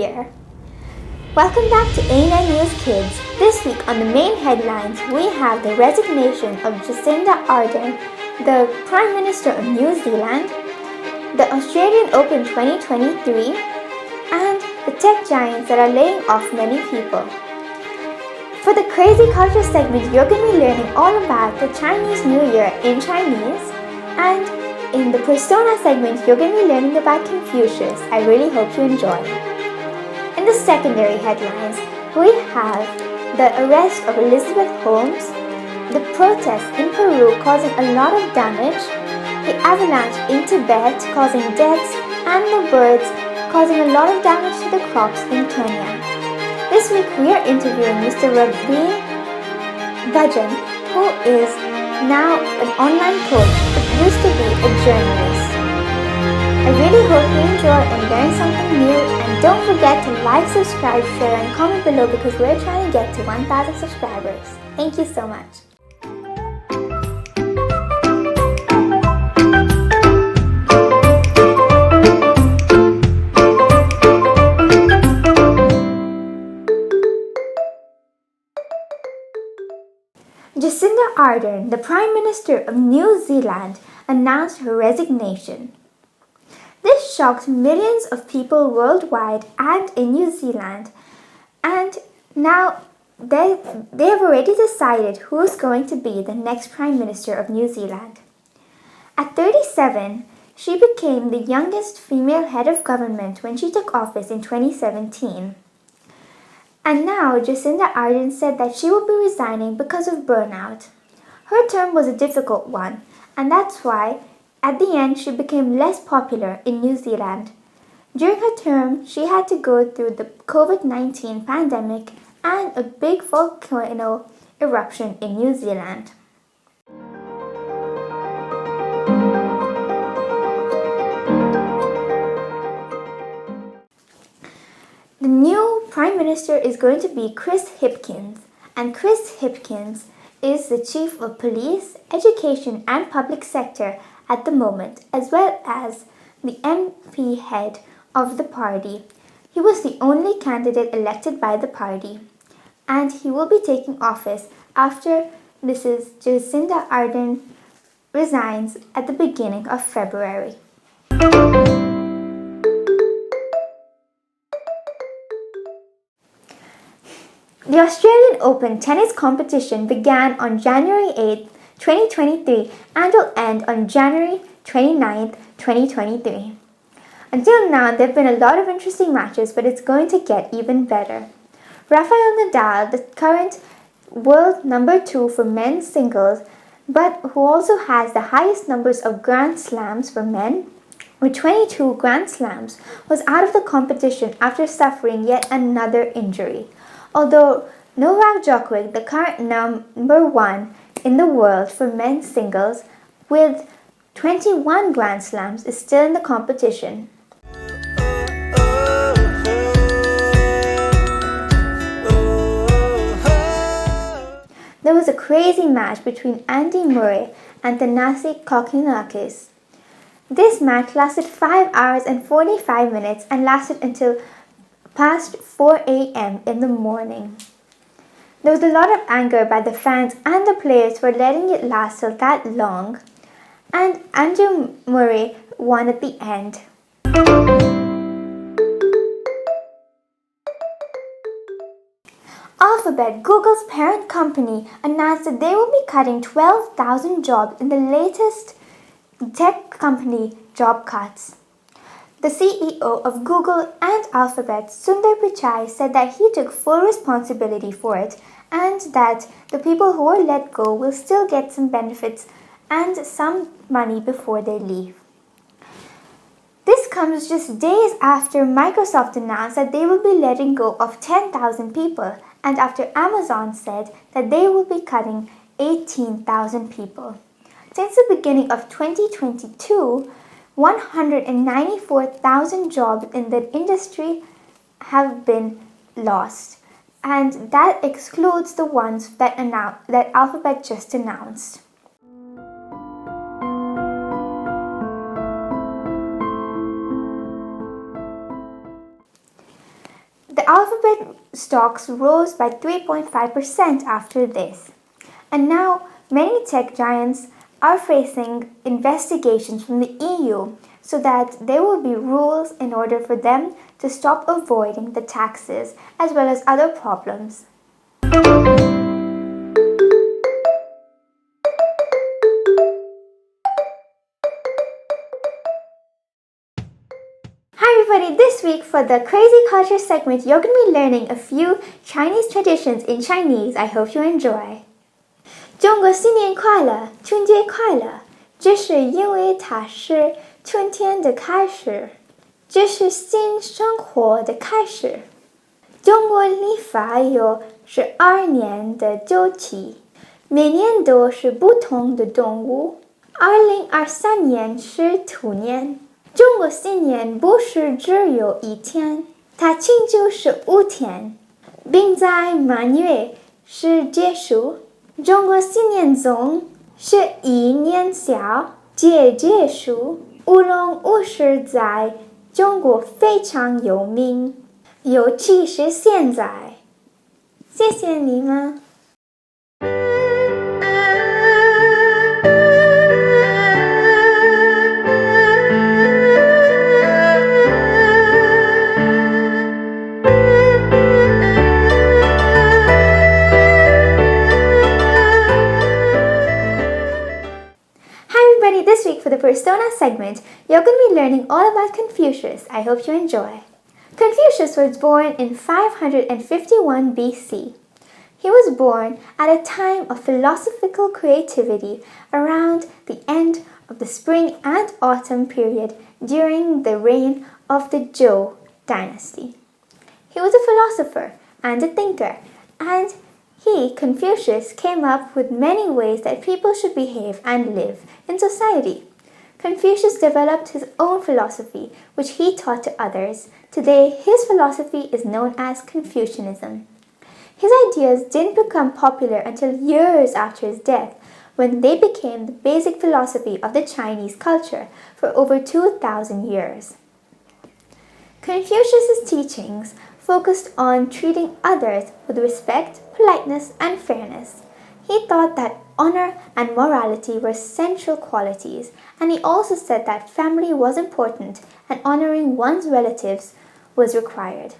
Year. Welcome back to A9 News Kids. This week on the main headlines, we have the resignation of Jacinda Ardern, the Prime Minister of New Zealand, the Australian Open 2023, and the tech giants that are laying off many people. For the Crazy Culture segment, you're going to be learning all about the Chinese New Year in Chinese, and in the Persona segment, you're going to be learning about Confucius. I really hope you enjoy. In the secondary headlines, we have the arrest of Elizabeth Holmes, the protests in Peru causing a lot of damage, the avalanche in Tibet causing deaths, and the birds causing a lot of damage to the crops in Kenya. This week we are interviewing Mr. Ravi Bhajan, who is now an online coach but used to be a journalist. I really hope you enjoy and learn something new, and don't forget to like, subscribe, share and comment below because we're trying to get to 1,000 subscribers. Thank you so much. Jacinda Ardern, the Prime Minister of New Zealand, announced her resignation. This shocked millions of people worldwide and in New Zealand, and now they have already decided who's going to be the next Prime Minister of New Zealand. At 37, she became the youngest female head of government when she took office in 2017. And now Jacinda Ardern said that she will be resigning because of burnout. Her term was a difficult one, and that's why at the end she became less popular in New Zealand. During her term, she had to go through the COVID-19 pandemic and a big volcano eruption in New Zealand. The new Prime Minister is going to be Chris Hipkins, and Chris Hipkins is the Chief of Police, Education and Public Sector at the moment, as well as the MP head of the party. He was the only candidate elected by the party, and he will be taking office after Mrs. Jacinda Ardern resigns at the beginning of February. The Australian Open tennis competition began on January 8, 2023 and will end on January 29, 2023. Until now, there have been a lot of interesting matches, but it's going to get even better. Rafael Nadal, the current world number 2 for men's singles, but who also has the highest numbers of Grand Slams for men, with 22 Grand Slams, was out of the competition after suffering yet another injury. Although Novak Djokovic, the current number 1 in the world for men's singles with 21 Grand Slams, is still in the competition. There was a crazy match between Andy Murray and Thanasi Kokkinakis. This match lasted 5 hours and 45 minutes and lasted until past 4 a.m. in the morning. There was a lot of anger by the fans and the players for letting it last till that long, and Andrew Murray won at the end. Alphabet, Google's parent company, announced that they will be cutting 12,000 jobs in the latest tech company job cuts. The CEO of Google and Alphabet, Sundar Pichai, said that he took full responsibility for it and that the people who were let go will still get some benefits and some money before they leave. This comes just days after Microsoft announced that they will be letting go of 10,000 people, and after Amazon said that they will be cutting 18,000 people. Since the beginning of 2022, 194,000 jobs in the industry have been lost, and that excludes the ones that Alphabet just announced. The Alphabet stocks rose by 3.5% after this. And now many tech giants are facing investigations from the EU so that there will be rules in order for them to stop avoiding the taxes as well as other problems. Hi everybody, this week for the Crazy Culture segment, you're going to be learning a few Chinese traditions in Chinese. I hope you enjoy. 中国新年快乐，春节快乐，这是因为它是春天的开始，这是新生活的开始。中国历法有12年的周期，每年都是不同的动物。2023年是兔年。中国新年不是只有一天，它庆祝15天，并在满月时结束。中国新年粽是1年小节结束，乌龙武士在中国非常有名，尤其是现在。谢谢你们。This week for the Persona segment, you're going to be learning all about Confucius. I hope you enjoy. Confucius was born in 551 BC. He was born at a time of philosophical creativity around the end of the spring and autumn period during the reign of the Zhou dynasty. He was a philosopher and a thinker, and Confucius, came up with many ways that people should behave and live in society. Confucius developed his own philosophy, which he taught to others. Today, his philosophy is known as Confucianism. His ideas didn't become popular until years after his death, when they became the basic philosophy of the Chinese culture for over 2,000 years. Confucius's teachings focused on treating others with respect, politeness, and fairness. He thought that honor and morality were central qualities, and he also said that family was important and honoring one's relatives was required.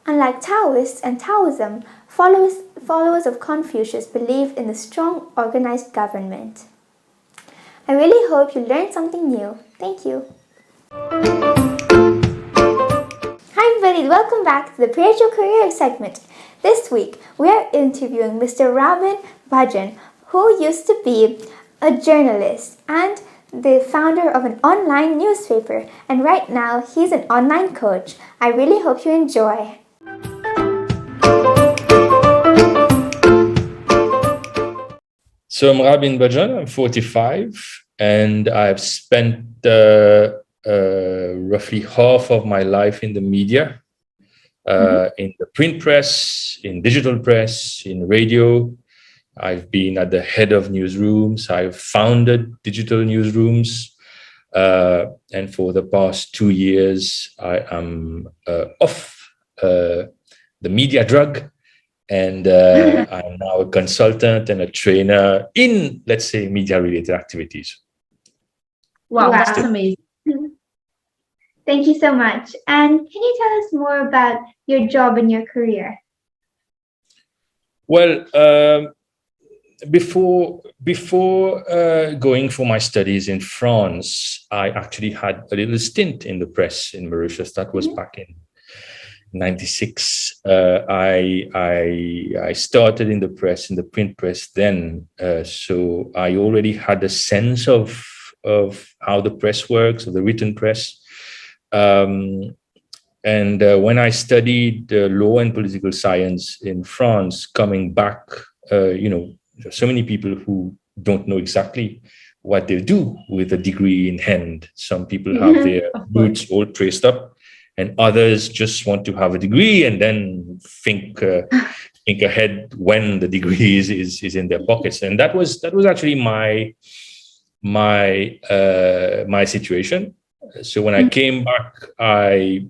Unlike Taoists and Taoism, followers of Confucius believed in the strong, organized government. I really hope you learned something new. Thank you. Hi everybody, welcome back to the Praise Your Career segment. This week, we are interviewing Mr. Robin Bhajan, who used to be a journalist and the founder of an online newspaper, and right now he's an online coach. I really hope you enjoy. So I'm Robin Bhajan, I'm 45, and I've spent roughly half of my life in the media, in the print press, in digital press, in radio. I've been at the head of newsrooms. I've founded digital newsrooms. And for the past 2 years, I am off the media drug. And I'm now a consultant and a trainer in, let's say, media-related activities. Wow, that's amazing. Thank you so much. And can you tell us more about your job and your career? Well, before going for my studies in France, I actually had a little stint in the press in Mauritius. That was back in 96. I started in the press, in the print press then. So I already had a sense of how the press works, of the written press. And when I studied law and political science in France, coming back, there's so many people who don't know exactly what they do with a degree in hand. Some people have their roots all traced up, and others just want to have a degree and then think ahead when the degree is in their pockets. And that was actually my situation. So when I came back, I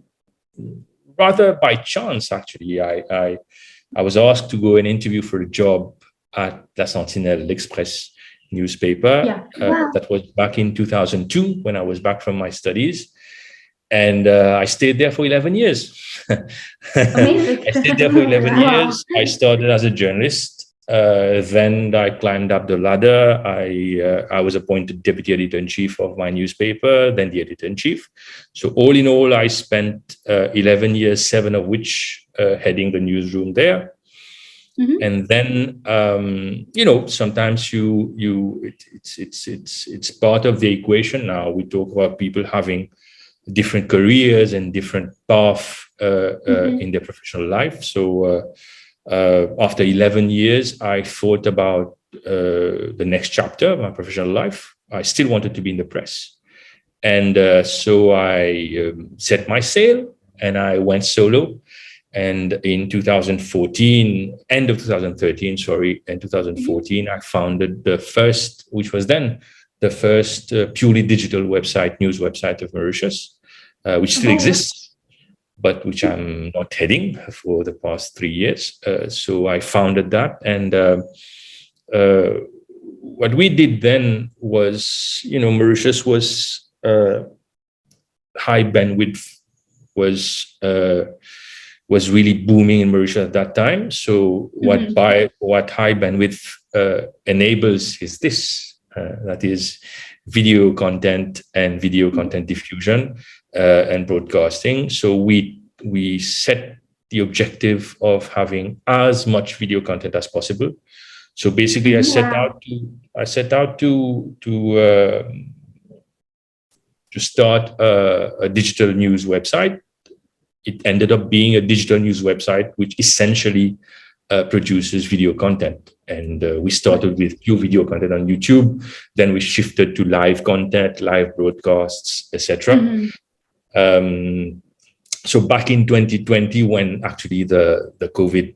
rather by chance, actually. I was asked to go and interview for a job at La Sentinelle, l'Express newspaper. Yeah. That was back in 2002 when I was back from my studies. And I stayed there for 11 years. Amazing. I stayed there for 11 Wow. years. I started as a journalist. Then I climbed up the ladder. I was appointed deputy editor-in-chief of my newspaper, then the editor-in-chief. So all in all, I spent 11 years, 7 of which heading the newsroom there. Mhm. And then sometimes it's part of the equation. Now we talk about people having different careers and different paths in their professional life. So after 11 years, I thought about the next chapter of my professional life. I still wanted to be in the press. And so I set my sail and I went solo. And in 2014, end of 2013, in 2014, I founded the first, which was then the first purely digital website, news website of Mauritius, which still exists, but which I'm not heading for the past 3 years. So I founded that. And what we did then was, Mauritius was high bandwidth was really booming in Mauritius at that time. So what high bandwidth enables is this, that is video content and video content diffusion and broadcasting. So we set the objective of having as much video content as possible. So basically, I set out to start a digital news website. It ended up being a digital news website, which essentially produces video content. And we started with pure video content on YouTube. Then we shifted to live content, live broadcasts, etc. So back in 2020, when actually the COVID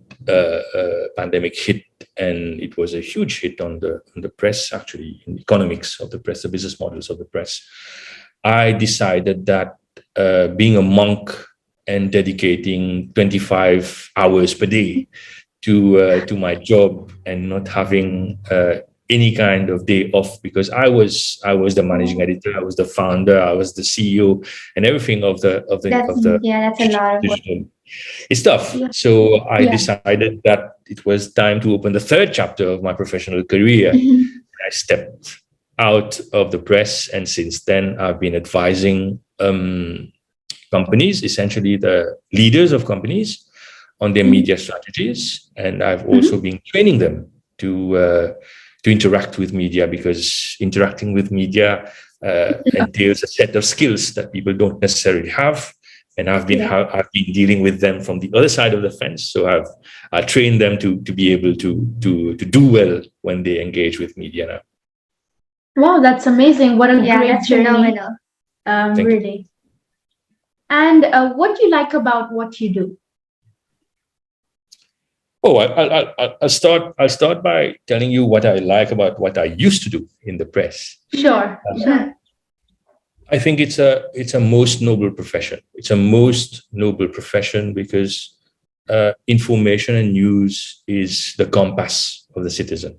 pandemic hit, and it was a huge hit on the press, actually, in the economics of the press, the business models of the press, I decided that being a monk and dedicating 25 hours per day to my job and not having any kind of day off, because I was the managing editor, I was the founder, I was the CEO, and everything of the that's a lot of work. digital. It's tough. Yeah. So I decided that it was time to open the third chapter of my professional career. I stepped out of the press, and since then I've been advising companies, essentially the leaders of companies, on their media strategies, and I've also been training them to interact with media, because interacting with media entails a set of skills that people don't necessarily have. And I've been dealing with them from the other side of the fence, so I've trained them to be able to do well when they engage with media now. Wow, that's amazing! What a great that's journey, phenomenal. really. And what do you like about what you do? Oh, I'll start by telling you what I like about what I used to do in the press. Sure. I think it's a most noble profession. It's a most noble profession because information and news is the compass of the citizen.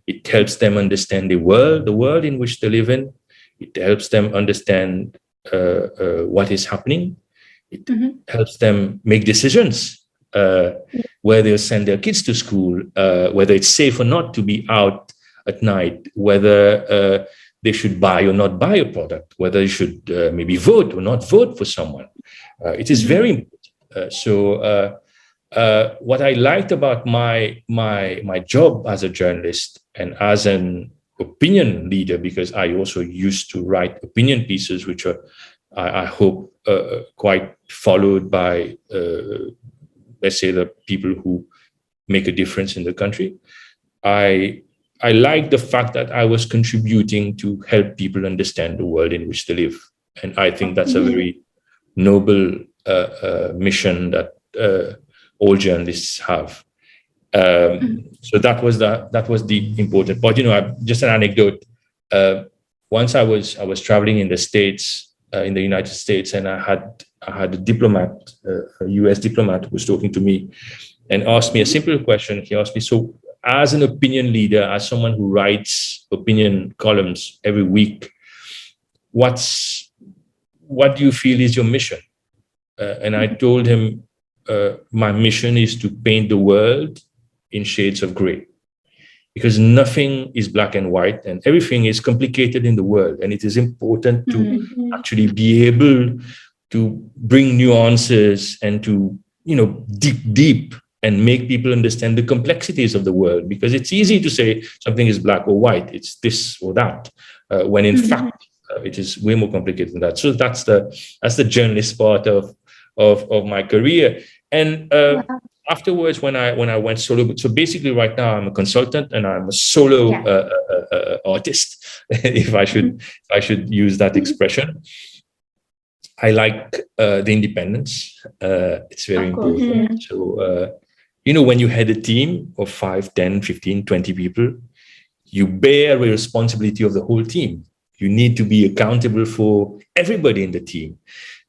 It helps them understand the world in which they live in. It helps them understand what is happening. It helps them make decisions, where they'll send their kids to school, whether it's safe or not to be out at night, whether they should buy or not buy a product, whether they should maybe vote or not vote for someone. It is very important. So what I liked about my job as a journalist and as an opinion leader, because I also used to write opinion pieces, which are, I hope, quite followed by, let's say, the people who make a difference in the country. I like the fact that I was contributing to help people understand the world in which they live. And I think that's a very noble mission that all journalists have. So that was the important part. Just an anecdote. Once I was traveling in the States, in the United States, and I I had a diplomat, a US diplomat, who was talking to me and asked me a simple question. He asked me, so as an opinion leader, as someone who writes opinion columns every week, what do you feel is your mission? And I told him, my mission is to paint the world in shades of gray, because nothing is black and white and everything is complicated in the world. And it is important to actually be able to bring nuances and to, dig deep and make people understand the complexities of the world, because it's easy to say something is black or white, it's this or that, when in fact it is way more complicated than that. So that's the journalist part of my career. And afterwards, when I went solo, so basically right now I'm a consultant and I'm a solo artist, if I should use that expression. I like the independence. It's very important. So, when you head a team of 5, 10, 15, 20 people, you bear the responsibility of the whole team. You need to be accountable for everybody in the team,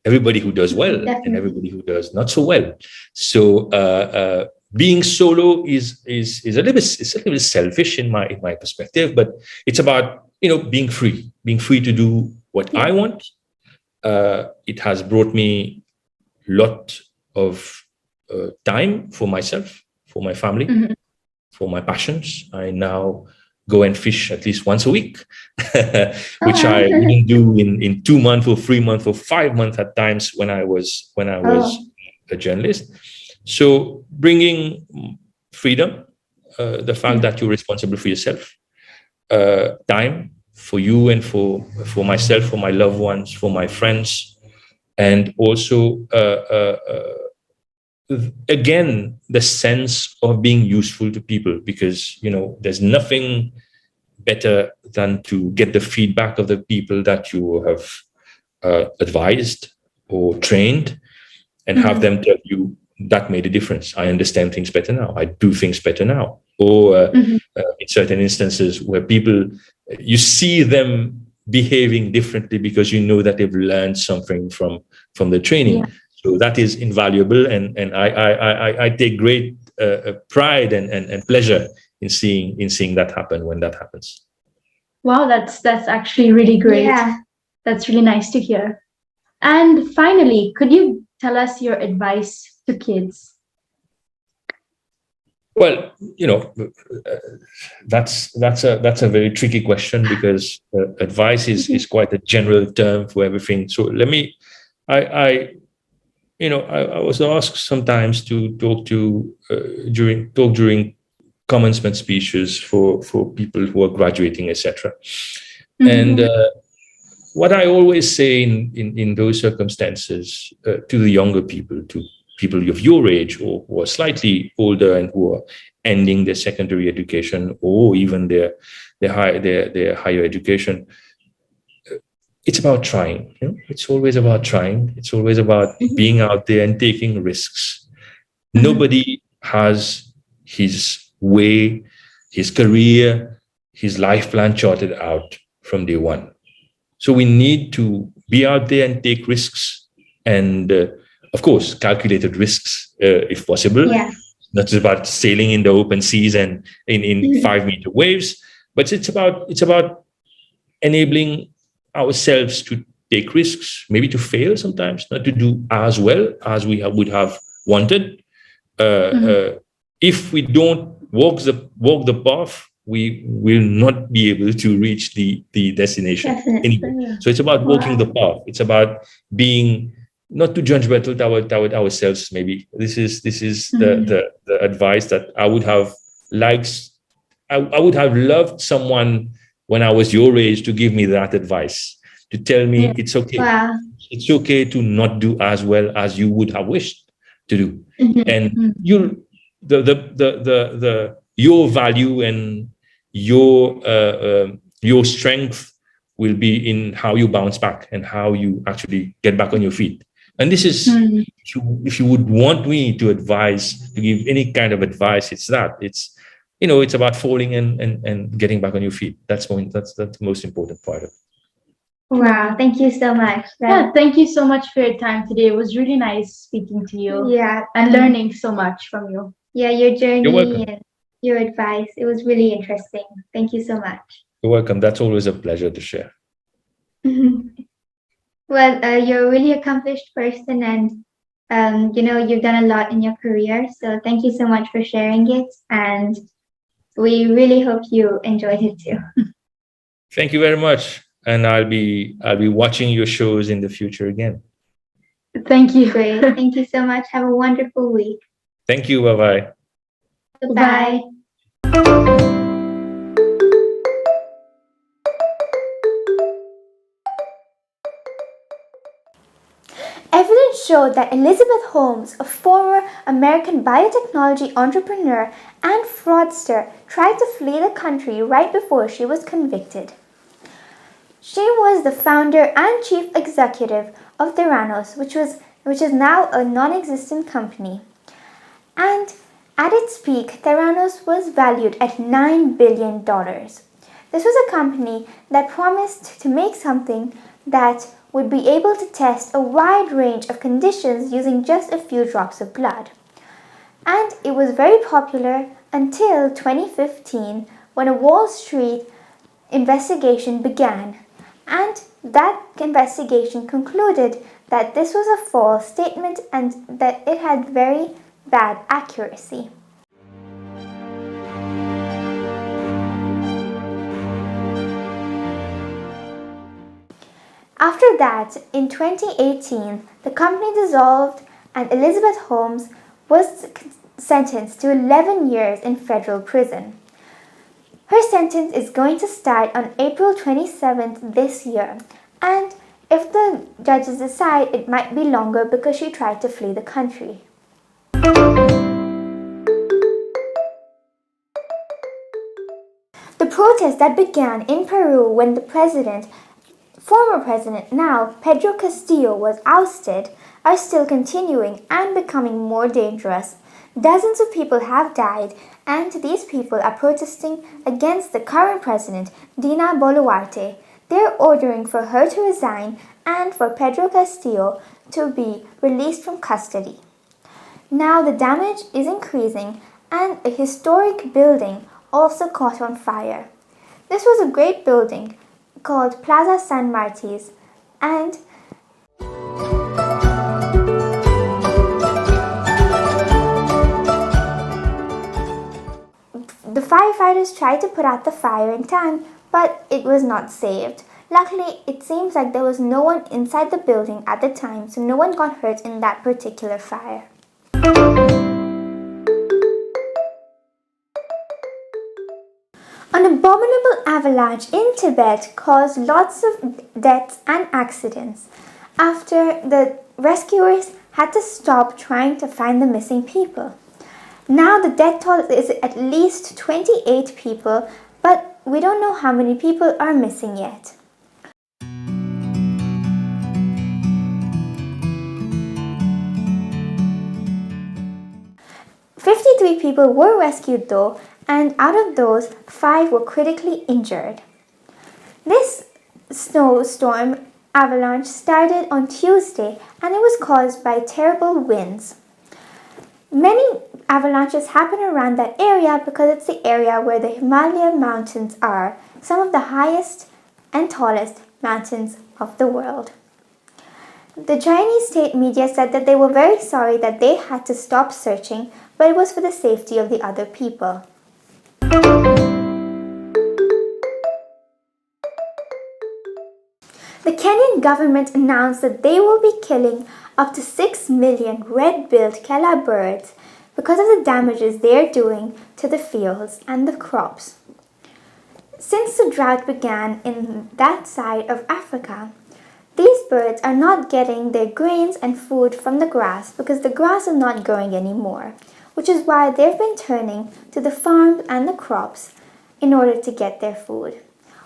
everybody who does well and everybody who does not so well. So being solo is a little bit selfish in my perspective, but it's about being free to do what I want. It has brought me a lot of time for myself, for my family, for my passions. I now go and fish at least once a week, which I wouldn't do in 2 months or 3 months or 5 months at times when I was a journalist. So bringing freedom, the fact that you're responsible for yourself, time for you and for myself, for my loved ones, for my friends, and also again, the sense of being useful to people, because there's nothing better than to get the feedback of the people that you have advised or trained, and have them tell you that made a difference. I understand things better now. I do things better now. Or in certain instances where people, you see them behaving differently because you know that they've learned something from the training. So that is invaluable, and I take great pride and pleasure in seeing that happen when that happens. Wow, that's actually really great. Yeah. That's really nice to hear. And finally, could you tell us your advice to kids? Well, that's a very tricky question, because advice is quite a general term for everything. So let me, I was asked sometimes to talk during commencement speeches for people who are graduating, etc. And what I always say in those circumstances to the younger people, to people of your age or who are slightly older and who are ending their secondary education or even their higher education, it's about trying. It's always about trying. It's always about being out there and taking risks. Nobody has his way, his career, his life plan charted out from day one. So we need to be out there and take risks, and of course, calculated risks if possible. Yeah. Not just about sailing in the open seas and in 5-meter waves, but it's about enabling ourselves to take risks, maybe to fail sometimes, not to do as well as we would have wanted. If we don't walk the path, we will not be able to reach the destination anyway. So it's about walking the path. It's about being not too judgmental toward ourselves. Maybe this is the advice that I would have liked. I would have loved someone when I was your age to give me that advice, to tell me it's okay. It's okay to not do as well as you would have wished to do, and your value and your strength will be in how you bounce back and how you actually get back on your feet. And this is, if you would want me to give any kind of advice, it's about falling and getting back on your feet. That's the most important part of it. Wow, thank you so much. Yeah, thank you so much for your time today. It was really nice speaking to you Yeah, and learning so much from you. yeah, your You're journey welcome. and your advice. It was really interesting. Thank you so much. You're welcome. That's always a pleasure to share. Well, you're a really accomplished person, and you've done a lot in your career. So thank you so much for sharing it, and we really hope you enjoyed it too. Thank you very much. And I'll be watching your shows in the future again. Thank you. Great. Thank you so much. Have a wonderful week. Thank you. Bye-bye. Bye. Evidence showed that Elizabeth Holmes, a former American biotechnology entrepreneur and fraudster, tried to flee the country right before she was convicted. She was the founder and chief executive of Theranos, which is now a non-existent company. And at its peak, Theranos was valued at $9 billion. This was a company that promised to make something that would be able to test a wide range of conditions using just a few drops of blood. And it was very popular until 2015 when a Wall Street investigation began. And that investigation concluded that this was a false statement and that it had very bad accuracy. After that, in 2018, the company dissolved and Elizabeth Holmes was sentenced to 11 years in federal prison. Her sentence is going to start on April 27th this year, and if the judges decide, it might be longer because she tried to flee the country. The protests that began in Peru when the former president, now Pedro Castillo, was ousted, are still continuing and becoming more dangerous. Dozens of people have died, and these people are protesting against the current president, Dina Boluarte. They're ordering for her to resign and for Pedro Castillo to be released from custody. Now the damage is increasing, and a historic building also caught on fire. This was a great building called Plaza San Martis, and the firefighters tried to put out the fire in time, but it was not saved. Luckily, it seems like there was no one inside the building at the time, so no one got hurt in that particular fire. An abominable avalanche in Tibet caused lots of deaths and accidents after the rescuers had to stop trying to find the missing people. Now the death toll is at least 28 people, but we don't know how many people are missing yet. "53 people were rescued though, and out of those, 5 were critically injured." This snowstorm avalanche started on Tuesday and it was caused by terrible winds. Many avalanches happen around that area because it's the area where the Himalaya mountains are, some of the highest and tallest mountains of the world. The Chinese state media said that they were very sorry that they had to stop searching, but it was for the safety of the other people. The Kenyan government announced that they will be killing up to 6 million red-billed Kela birds because of the damages they are doing to the fields and the crops. Since the drought began in that side of Africa, these birds are not getting their grains and food from the grass because the grass is not growing anymore, which is why they've been turning to the farms and the crops in order to get their food.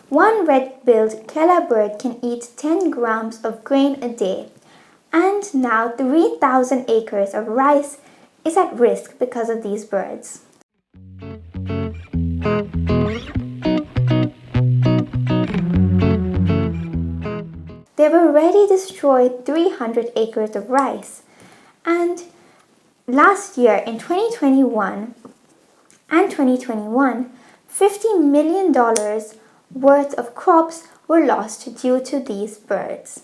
One red-billed Kela bird can eat 10 grams of grain a day, and now 3,000 acres of rice is at risk because of these birds. they've already destroyed 300 acres of rice. And last year in 2021 and 2021, $50 million worth of crops were lost due to these birds.